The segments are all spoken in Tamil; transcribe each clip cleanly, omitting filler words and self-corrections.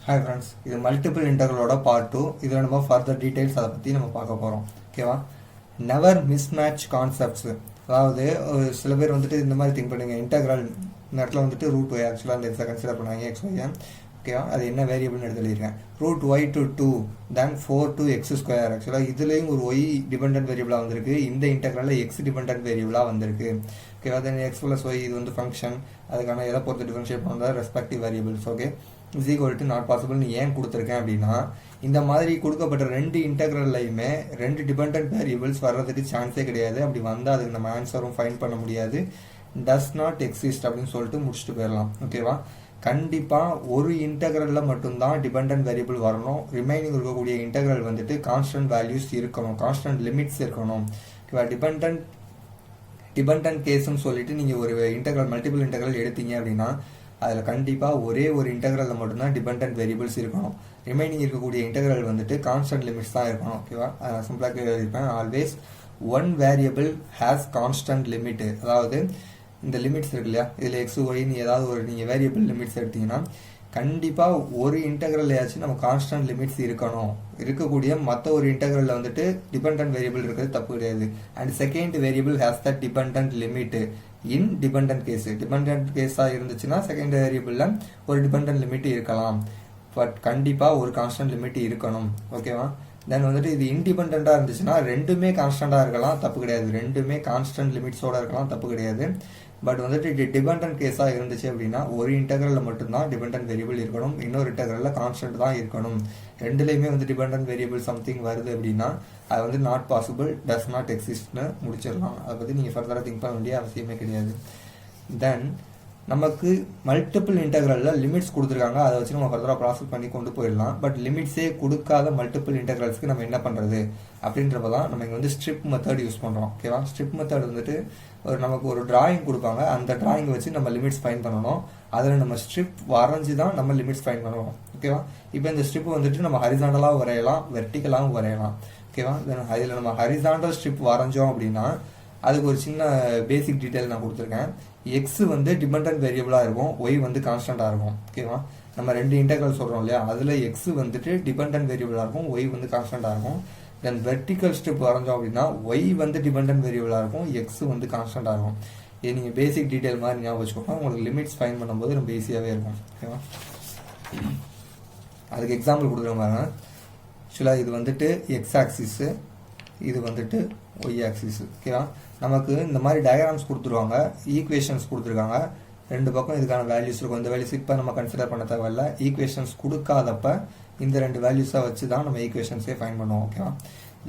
Hi friends, இது மல்டிபிள் இன்டெக்ரலோட பார்ட் 2. இதில் நம்ம ஃபர்தர் டீடைல்ஸ் அதை பற்றி நம்ம பார்க்க போகிறோம். ஓகேவா? Never mismatch concepts. அதாவது சில பேர் வந்துட்டு இந்த மாதிரி திங்க் பண்ணுங்க, இன்டெக்ரல் இந்த இடத்துல வந்துட்டு ரூட் ஒய் ஆக்சுவலாக அந்த இடத்துல கன்சிடர் பண்ணாங்க எக்ஸ் ஒய். ஓகேவா? அது என்ன வேரியபிள்னு எழுதிருக்கேன். Root y to 2 then 4 to x square. ஆக்சுவலாக இதுலேயும் ஒரு ஒய் டிபெண்டன்ட் வேரியபிளாக வந்திருக்கு, இந்த இன்டெக்ரலில் எக்ஸ் டிபெண்டன்ட் வேரியபிளாக வந்திருக்கு. ஓகேவா? தென் எக்ஸ் ப்ளஸ் ஒய் இது வந்து ஃபங்க்ஷன், அதுக்கான எதை பொறுத்து டிஃபரன்ஷியேட் பண்ணுறது respective variables. Okay, is equal to not பாசிபிள்னு ஏன் கொடுத்துருக்கேன் அப்படின்னா, இந்த மாதிரி கொடுக்கப்பட்ட ரெண்டு இன்டெக்ரல்லையுமே ரெண்டு டிபெண்டன்ட் வேரியபிள்ஸ் வர்றதுக்கு சான்ஸே கிடையாது. அப்படி வந்தால் அதுக்கு நம்ம ஆன்சரும் ஃபைண்ட் பண்ண முடியாது. டஸ் நாட் எக்ஸிஸ்ட் அப்படின்னு சொல்லிட்டு முடிச்சுட்டு போயிடலாம். ஓகேவா? கண்டிப்பாக ஒரு இன்டெக்ரலில் மட்டும்தான் டிபெண்டன்ட் வேரியபிள் வரணும். ரிமைனிங் இருக்கக்கூடிய இன்டெக்ரல் வந்துட்டு கான்ஸ்டன்ட் வேல்யூஸ் இருக்கணும், கான்ஸ்டன்ட் லிமிட்ஸ் இருக்கணும். ஓகேவா? டிபெண்டன்ட் கேஸ்ன்னு சொல்லிட்டு நீங்கள் ஒரு இன்டெக்ரல் மல்டிபிள் இன்டெக்ரல் எடுத்தீங்க அப்படின்னா அதில் கண்டிப்பாக ஒரே ஒரு இன்டெக்ரலில் மட்டும்தான் டிபெண்டன்ட் வேரியபிள்ஸ் இருக்கணும். ரிமைனிங் இருக்கக்கூடிய இன்டெக்ரல் வந்துட்டு கான்ஸ்டன்ட் லிமிட்ஸ் தான் இருக்கணும். ஓகேவா? சிம்பிளாக எழுதியிருப்பேன், always one variable has constant limit. அதாவது இந்த லிமிட்ஸ் இருக்கு இல்லையா, இதில் எக்ஸ் ஒய்னு ஏதாவது ஒரு நீங்கள் வேரியபிள் லிமிட்ஸ் எடுத்தீங்கன்னா கண்டிப்பாக ஒரு இன்டெக்ரல்லையாச்சும் நம்ம கான்ஸ்டன்ட் லிமிட்ஸ் இருக்கணும். இருக்கக்கூடிய மற்ற ஒரு இன்டெக்ரலில் வந்துட்டு டிபெண்டன்ட் வேரியபிள் இருக்கிறது தப்பு கிடையாது. And second variable has the dependent limit in dependent case. Dependent கேஸாக இருந்துச்சுன்னா செகண்ட் வேரியபிளில் ஒரு டிபெண்டன்ட் லிமிட் இருக்கலாம், பட் கண்டிப்பாக ஒரு கான்ஸ்டன்ட் லிமிட் இருக்கணும். ஓகேவா? தென் வந்துட்டு இது இன்டிபெண்ட்டாக இருந்துச்சுன்னா ரெண்டுமே கான்ஸ்டண்ட்டாக இருக்கலாம், தப்பு கிடையாது. ரெண்டுமே கான்ஸ்டன்ட் லிமிட்ஸோடு இருக்கலாம், தப்பு கிடையாது. பட் வந்துட்டு இது டிபெண்டன்ட் கேஸாக இருந்துச்சு அப்படின்னா ஒரு இன்டெக்ரலில் மட்டும்தான் டிபெண்டன்ட் வேரியபிள் இருக்கணும், இன்னொரு இன்டெக்ரலில் கான்ஸ்டன்ட் தான் இருக்கணும். ரெண்டுலேயுமே வந்து டிபெண்டன்ட் வேரியபிள் சம்திங் வருது அப்படின்னா அது வந்து நாட் பாசிபிள், டஸ் நாட் எக்ஸிஸ்ட்னு முடிச்சிடலாம். அதை பற்றி நீங்கள் ஃபர்தராக திங்க் பண்ண வேண்டிய அவசியமே கிடையாது. தென் நமக்கு மல்டிபிள் இன்டெக்ரலில் லிமிட்ஸ் கொடுத்துருக்காங்க, அதை வச்சு நம்ம ஃபர்தராக ப்ராசஸ் பண்ணி கொண்டு போயிடலாம். பட் லிமிட்ஸே கொடுக்காத மல்டிபிள் இன்டெக்ரல்ஸ்க்கு நம்ம என்ன பண்ணுறது அப்படின்றப்ப தான் நம்ம இங்கே வந்து ஸ்ட்ரிப் மெத்தட் யூஸ் பண்ணுறோம். ஓகேவா? ஸ்ட்ரிப் மெத்தட் வந்துட்டு நமக்கு ஒரு டிராயிங் கொடுப்பாங்க, அந்த டிராயிங் வச்சு நம்ம லிமிட்ஸ் ஃபைன் பண்ணணும். அதில் நம்ம ஸ்ட்ரிப் வரைஞ்சி தான் நம்ம லிமிட்ஸ் ஃபைன் பண்ணுவோம். ஓகேவா? இப்போ இந்த ஸ்ட்ரிப் வந்துட்டு நம்ம ஹரிசாண்டலாகவும் வரையலாம், வெர்டிக்கலாகவும் வரையலாம். ஓகேவா? அதில் நம்ம ஹரிசாண்டல் ஸ்ட்ரிப் வரைஞ்சோம் அப்படின்னா அதுக்கு ஒரு சின்ன பேசிக் டீட்டெயில் நான் கொடுத்துருக்கேன். எக்ஸ் வந்து டிபெண்டன்ட் வேரியபிளாக இருக்கும், ஒய் வந்து கான்ஸ்டண்ட்டாக இருக்கும். ஓகேவா? நம்ம ரெண்டு இன்டெக்ரல் சொல்கிறோம் இல்லையா, அதில் எக்ஸ் வந்துட்டு டிபெண்டன்ட் வேரியபிளாக இருக்கும், ஒய் வந்து கான்ஸ்டண்ட்டாக இருக்கும். தென் வெர்டிக்கல் ஸ்ட்ரிப் வரைஞ்சோம் அப்படின்னா ஒய் வந்து டிபெண்டன்ட் வேரியபிளாக இருக்கும், எக்ஸ் வந்து கான்ஸ்டண்ட்டாக இருக்கும். இது நீங்கள் பேசிக் டீட்டெயில் மாதிரி ஞாபகம் வச்சுக்கோங்க, உங்களுக்கு லிமிட்ஸ் ஃபைன் பண்ணும்போது ரொம்ப ஈஸியாகவே இருக்கும். ஓகேவா? அதுக்கு எக்ஸாம்பிள் கொடுக்குற பாருங்க. ஆக்சுவலாக இது வந்துட்டு எக்ஸ் ஆக்சிஸு, இது வந்துட்டு ஒய் ஆக்சிஸ். ஓகேவா? நமக்கு இந்த மாதிரி டயக்ராம்ஸ் கொடுத்துருவாங்க, ஈக்குவேஷன்ஸ் கொடுத்துருக்காங்க, ரெண்டு பக்கம் இதுக்கான வேல்யூஸ் இருக்கும். இந்த வேல்யூஸ் இப்போ நம்ம கன்சிடர் பண்ண தேவையில்ல. ஈக்குவேஷன்ஸ் கொடுக்காதப்ப இந்த ரெண்டு வேல்யூஸை வச்சு தான் நம்ம ஈக்குவேஷன்ஸே ஃபைன் பண்ணுவோம். ஓகேவா?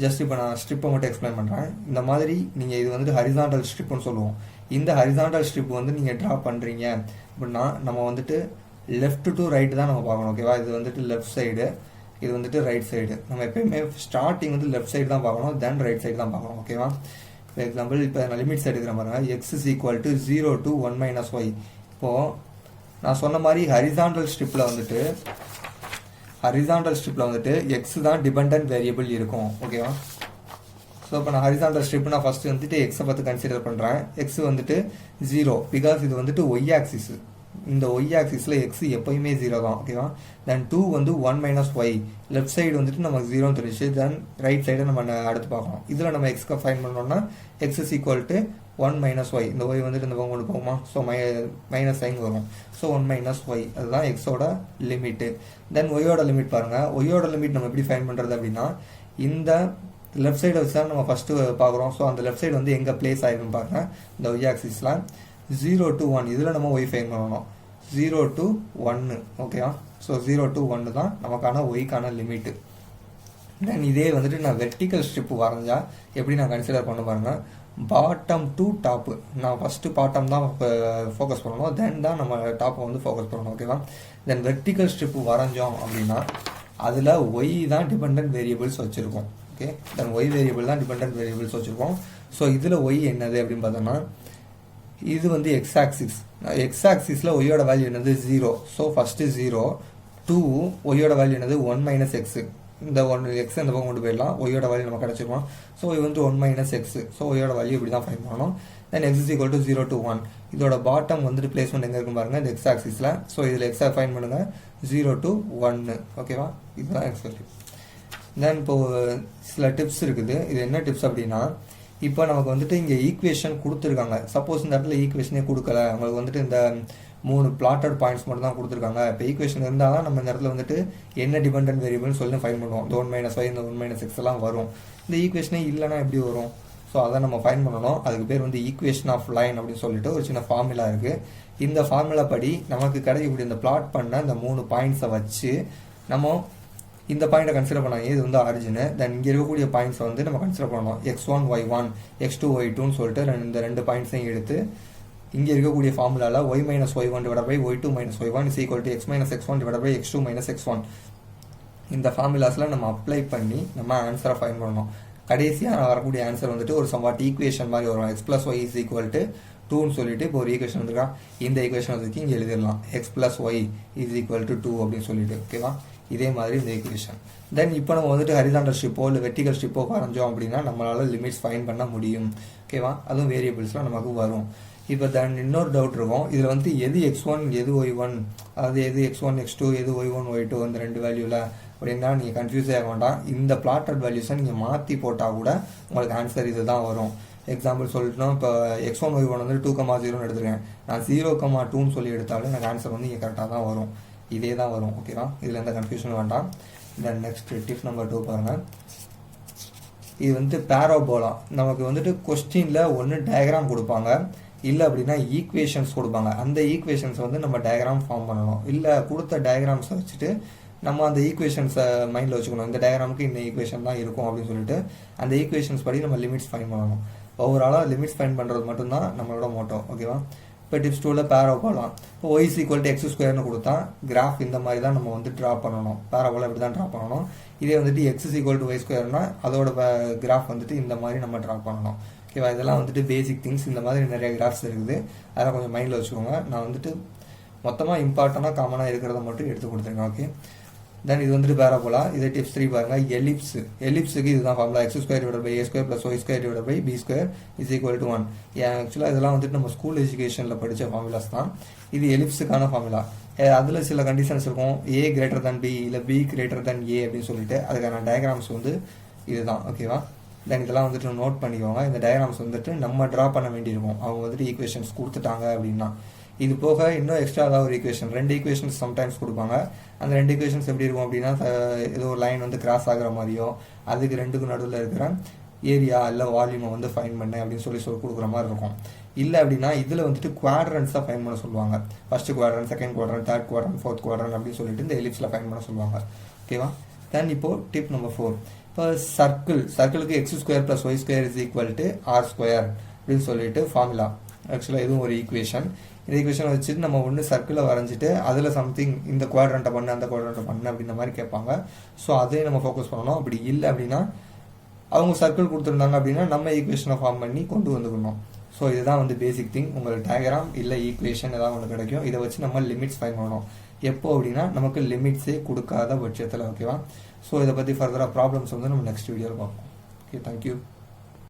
ஜஸ்ட் இப்போ நான் ஸ்ட்ரிப்பை மட்டும் எக்ஸ்பிளைன் பண்ணுறேன். இந்த மாதிரி நீங்கள் இது வந்துட்டு ஹரிசாண்டல் ஸ்ட்ரிப்னு சொல்லுவோம். இந்த ஹரிசாண்டல் ஸ்ட்ரிப் வந்து நீங்கள் ட்ரா பண்ணுறீங்க அப்படின்னா நம்ம வந்துட்டு லெஃப்ட் டு ரைட்டு தான் நம்ம பார்க்கணும். ஓகேவா? இது வந்துட்டு லெஃப்ட் சைடு, இது வந்துட்டு ரைட் சைடு. நம்ம எப்பயுமே ஸ்டார்டிங் வந்து லெஃப்ட் சைடு தான் பார்க்கணும், தென் ரைட் சைடு தான் பார்க்கணும். ஓகேவா? ஃபார் எக்ஸாம்பிள் இப்போ நான் லிமிட்ஸ் எடுக்கிறேன் பாருங்க, x is equal to 0 to 1 minus y. இப்போது நான் சொன்ன மாதிரி ஹரிசாண்டல் ஸ்ட்ரிப்பில் வந்துட்டு எக்ஸ் தான் டிபெண்டன்ட் வேரியபிள் இருக்கும். ஓகேவா? ஸோ இப்போ நான் ஹரிசாண்டல் ஸ்ட்ரிப் நான் ஃபஸ்ட்டு வந்துட்டு எக்ஸை பார்த்து கன்சிடர் பண்ணுறேன். எக்ஸ் வந்துட்டு 0 பிகாஸ் இது வந்துட்டு ஒய் ஆக்சிஸ். இந்த ஒய் ஆக்சிஸில் எக்ஸ் எப்போயுமே 0 தான். ஓகேவா? தென் 2 வந்து 1 minus ஒய். லெஃப்ட் சைடு வந்துட்டு நமக்கு 0 தெரிஞ்சு, தென் ரைட் சைடை நம்ம அடுத்து பார்க்கணும். இதில் நம்ம எக்ஸ்க்கு ஃபைன் பண்ணோம்னா x is equal to 1 minus y. இந்த ஒய் வந்துட்டு இந்த பக்கம் கொண்டு போகுமா, ஸோ மைனஸ் சைன் வரும். ஸோ 1 minus ஒய், அதுதான் எக்ஸோட லிமிட்டு. தென் ஒய்யோட லிமிட் பாருங்கள். ஒய்யோட லிமிட் நம்ம எப்படி ஃபைன் பண்ணுறது அப்படின்னா இந்த லெஃப்ட் சைடை வச்சு தான் நம்ம ஃபஸ்ட்டு பார்க்குறோம். ஸோ அந்த லெஃப்ட் சைடு வந்து எங்கே பிளேஸ் ஆகிருக்குன்னு பாருங்கள். இந்த ஒய் ஆக்சிஸில் 0 to 1 இதில் நம்ம ஒய் ஃபைன் பண்ணணும். 0 to 1. ஓகேவா? ஸோ 0 to 1 தான் நமக்கான ஒய்க்கான லிமிட்டு. தென் இதே வந்துட்டு நான் வெர்டிக்கல் ஸ்ட்ரிப் வரைஞ்சா எப்படி நான் கன்சிடர் பண்ண பாருங்க. பாட்டம் டு டாப்பு, நான் ஃபஸ்ட்டு பாட்டம் தான் ஃபோக்கஸ் பண்ணணும், தென் தான் நம்ம டாப்பை வந்து ஃபோக்கஸ் பண்ணணும். ஓகேவா? தென் வெர்டிக்கல் ஸ்ட்ரிப் வரைஞ்சோம் அப்படின்னா அதில் ஒய் தான் டிபெண்டன்ட் வேரியபிள்ஸ் வச்சுருக்கோம். ஓகே? தென் ஒய் வேரியபிள் தான் டிபெண்டன்ட் வேரியபிள்ஸ் வச்சுருக்கோம். ஸோ இதில் ஒய் என்னது அப்படின்னு பார்த்தோம்னா இது வந்து எக்ஸ் ஆக்சிஸ். எக்ஸ் ஆக்சிஸில் ஒய்யோட வேல்யூ என்னது 0. So first 0. 2 ஒய்யோட வேல்யூ என்னது 1 minus எக்ஸு. இந்த 1 எக்ஸ் இந்த பக்கம் கொண்டு போயிடலாம், ஒய்யோட வேல்யூ நம்ம கிடச்சிருக்கோம். ஸோ இது வந்து 1 minus எக்ஸு. ஸோ ஒய்யோட வேல்யூ இப்படி தான் ஃபைன் பண்ணணும். Then x is equal to 0 to 1. இதோட பாட்டம் வந்துட்டு பிளேஸ்மெண்ட் எங்கே இருக்கும் பாருங்கள், இந்த எக்ஸ் ஆக்சிஸில். ஸோ இதில் எக்ஸை ஃபைன் பண்ணுங்கள் 0 to 1. ஓகேவா, இதுதான் எக்ஸ் வேல்யூ. தென் இப்போது சில டிப்ஸ் இருக்குது. இது என்ன டிப்ஸ் அப்படின்னா, இப்போ நமக்கு வந்துட்டு இங்கே ஈக்குவேஷன் கொடுத்துருக்காங்க. சப்போஸ் இந்த இடத்துல ஈக்குவேஷனே கொடுக்கல, உங்களுக்கு வந்துட்டு இந்த 3 பிளாட்டட் பாயிண்ட்ஸ் மட்டும் தான் கொடுத்துருக்காங்க. இப்போ ஈக்குவேஷன் இருந்தால் தான் நம்ம இந்த இடத்துல வந்துட்டு என்ன டிபெண்டன்ட் வேரியபிள்னு சொல்லி ஃபைன் பண்ணுவோம். இந்த 1 - y இந்த 1 - x எல்லாம் வரும். இந்த ஈக்குவேஷனே இல்லைனா எப்படி வரும்? ஸோ அதை நம்ம ஃபைன் பண்ணணும். அதுக்கு பேர் வந்து ஈக்குவேஷன் ஆஃப் லைன் அப்படின்னு சொல்லிட்டு ஒரு சின்ன ஃபார்முலா இருக்குது. இந்த ஃபார்முலா படி நமக்கு கிடைக்கக்கூடிய இந்த பிளாட் பண்ண இந்த 3 பாயிண்ட்ஸை வச்சு நம்ம இந்த பாயிண்ட்டை கன்சிடர் பண்ணாங்க. இது வந்து ஆரிஜின். தென் இங்கே இருக்கக்கூடிய பாயிண்ட்ஸை வந்து நம்ம கன்சிடர் பண்ணணும். x1 y1 x2 y2ன்னு சொல்லிட்டு இந்த 2 பாயிண்ட்ஸையும் எடுத்து இங்கே இருக்கக்கூடிய ஃபார்முலாவில் y - y1 divided by y2 - y1 is equal to x - x1 divided by x2 - x1. இந்த ஃபார்முலாஸில் நம்ம அப்ளை பண்ணி நம்ம ஆன்சரை ஃபைன் பண்ணணும். கடைசியாக வரக்கூடிய ஆன்சர் வந்துட்டு ஒரு சம்வாட் ஈக்குவேஷன் மாதிரி வரும். x + y is equal to 2ன்னு சொல்லிட்டு இப்போ ஒரு ஈக்குவேஷன் வந்துருக்கா, இந்த ஈக்குவேஷன் வந்துட்டு இங்கே எழுதிடலாம். x + y is equal to 2 அப்படின்னு சொல்லிட்டு. ஓகேவா, இதே மாதிரி இந்த ஈக்குவேஷன். தென் இப்போ நம்ம வந்துட்டு ஹரிசாண்டல் ஸ்ட்ரிப்போ இல்லை வெர்டிகல் ஸ்ட்ரிப்போ வரைஞ்சோம் அப்படின்னா நம்மளால் லிமிட்ஸ் ஃபைன் பண்ண முடியும். ஓகேவா, அதுவும் வேரியபிள்ஸ்லாம் நமக்கு வரும். இப்போ தென் இன்னொரு டவுட் இருக்கும், இதில் வந்து எது x1 எது y1, அதாவது எது x1 x2 எது y1 y2 அந்த 2 வேல்யூவில் அப்படின்னா நீங்கள் கன்ஃபியூஸ் ஆக வேண்டாம். இந்த பிளாட்டட் வேல்யூஸை நீங்கள் மாற்றி போட்டால் கூட உங்களுக்கு ஆன்சர் இது தான் வரும். எக்ஸாம்பிள் சொல்லிட்டோம், இப்போ x1 y1 வந்து 2,0ன்னு எடுத்துருக்கேன். நான் 0,2ன்னு சொல்லி எடுத்தாலும் எனக்கு ஆன்சர் வந்து இங்கே கரெக்டாக தான் வரும். இதே தான் வரும். ஓகேவா, இதில் எந்த கன்ஃபியூஷனும் வேண்டாம். தென் நெக்ஸ்ட் டிப் நம்பர் 2 பாருங்கள். இது வந்து பேராபோலா. நமக்கு வந்துட்டு கொஸ்டினில் ஒன்று டயக்ராம் கொடுப்பாங்க, இல்லை அப்படின்னா ஈக்குவேஷன்ஸ் கொடுப்பாங்க. அந்த ஈக்குவேஷன்ஸ் வந்து நம்ம டயக்ராம் ஃபார்ம் பண்ணணும். இல்லை கொடுத்த டயக்ராம்ஸை வச்சுட்டு நம்ம அந்த ஈக்குவேஷன்ஸை மைண்டில் வச்சுக்கணும். இந்த டயக்ராமுக்கு இந்த ஈக்குவேஷன் தான் இருக்கும் அப்படின்னு சொல்லிட்டு அந்த ஈக்குவேஷன்ஸ் படி நம்ம லிமிட்ஸ் ஃபைன் பண்ணணும். ஓவராலாக லிமிட்ஸ் ஃபைன் பண்ணுறது மட்டும்தான் நம்மளோட மோட்டோ. ஓகேவா, இப்போ டிப்ஸ் 2ல் பேராபோலா. இப்போ y = x² கொடுத்தா கிராஃப் இந்த மாதிரி தான் நம்ம வந்து ட்ரா பண்ணணும். பேராபோலா இப்படி தான் ட்ரா பண்ணணும். இதே வந்துட்டு x = y² அதோட கிராஃப் வந்துட்டு இந்த மாதிரி நம்ம ட்ரா பண்ணணும். ஓகேவா, இதெல்லாம் வந்துட்டு பேசிக் திங்ஸ். இந்த மாதிரி நிறைய கிராஃப்ஸ் இருக்குது, அதெல்லாம் கொஞ்சம் மைண்டில் வச்சுக்கோங்க. நான் வந்துட்டு மொத்தமாக இம்பார்ட்டண்டாக காமனாக இருக்கிறத மட்டும் எடுத்து கொடுத்துருங்க. ஓகே, தென் இது வந்துட்டு பேராபோலா. இதே டிப்ஸ் 3 பாருங்கள். எலிப்ஸுக்கு இதுதான் formula, x² / a² + y² / b² is equal to 1. ஆக்சுவலாக இதெல்லாம் வந்துட்டு நம்ம ஸ்கூல் எஜுகேஷனில் படித்த ஃபார்முலாஸ் தான். இது எலிப்ஸுக்கான ஃபார்முலா. அதில் சில கண்டிஷன்ஸ் இருக்கும், a > b இல்லை b > a அப்படின்னு சொல்லிட்டு அதுக்கான டயக்ராம்ஸ் வந்து இதுதான். ஓகேவா, தென் இதெல்லாம் வந்துட்டு நோட் பண்ணிக்கோங்க. இந்த டயக்ராம்ஸ் வந்துட்டு நம்ம ட்ரா பண்ண வேண்டியிருக்கும். அவங்க வந்துட்டு ஈக்குவேஷன்ஸ் கொடுத்துட்டாங்க அப்படின்னா. இது போக இன்னும் எக்ஸ்ட்ரா ஏதாவது ஒரு ஈக்குவேஷன், 2 ஈக்குவேஷன்ஸ் சம்டைம்ஸ் கொடுப்பாங்க. அந்த 2 ஈக்குவேஷன்ஸ் எப்படி இருக்கும் அப்படின்னா, ஏதோ ஒரு லைன் வந்து கிராஸ் ஆகிற மாதிரியோ, அதுக்கு 2க்கும் நடுவில் இருக்கிற ஏரியா இல்லை வால்யூமை வந்து ஃபைன் பண்ணு அப்படின்னு சொல்லி கொடுக்குற மாதிரி இருக்கும். இல்லை அப்படின்னா இதில் வந்துட்டு குவாட்ரன்ஸாக ஃபைன் பண்ண சொல்லுவாங்க. First quadrant, second quadrant, third quadrant, fourth quadrant அப்படின்னு சொல்லிட்டு இந்த எலிப்ஸில் ஃபைன் பண்ண சொல்லுவாங்க. ஓகேவா, தென் இப்போது டிப் நம்பர் 4. இப்போ சர்க்கிளுக்கு x² + y² is equal to r² அப்படின்னு சொல்லிட்டு ஃபார்முலா. ஆக்சுவலாக இதுவும் ஒரு ஈக்குவேஷன். இந்த ஈக்குவேஷனை வச்சுட்டு நம்ம ஒன்று சர்க்கிளை வரைஞ்சிட்டு அதில் சம்திங் இந்த குவாட்ரண்ட்டை பண்ணு அந்த குவாட்ரண்ட்டை பண்ணு அப்படின்ற மாதிரி கேட்பாங்க. ஸோ அதையும் நம்ம ஃபோக்கஸ் பண்ணணும். அப்படி இல்லை அப்படின்னா அவங்க சர்க்கிள் கொடுத்துருந்தாங்க அப்படின்னா நம்ம ஈக்குவேஷனை ஃபார்ம் பண்ணி கொண்டு வந்துக்கணும். ஸோ இதுதான் வந்து பேசிக் திங். உங்களுக்கு டயக்ராம் இல்லை ஈக்குவேஷன் ஏதாவது ஒன்று கிடைக்கும். இதை வச்சு நம்ம லிமிட்ஸ் ஃபைன் பண்ணணும். எப்போ அப்படின்னா நமக்கு லிமிட்ஸே கொடுக்காத பட்சத்தில். ஓகேவா, ஸோ இதை பற்றி ஃபர்தராக ப்ராப்ளம்ஸ் வந்து நம்ம நெக்ஸ்ட் வீடியோவில் பார்ப்போம். Okay, thank you.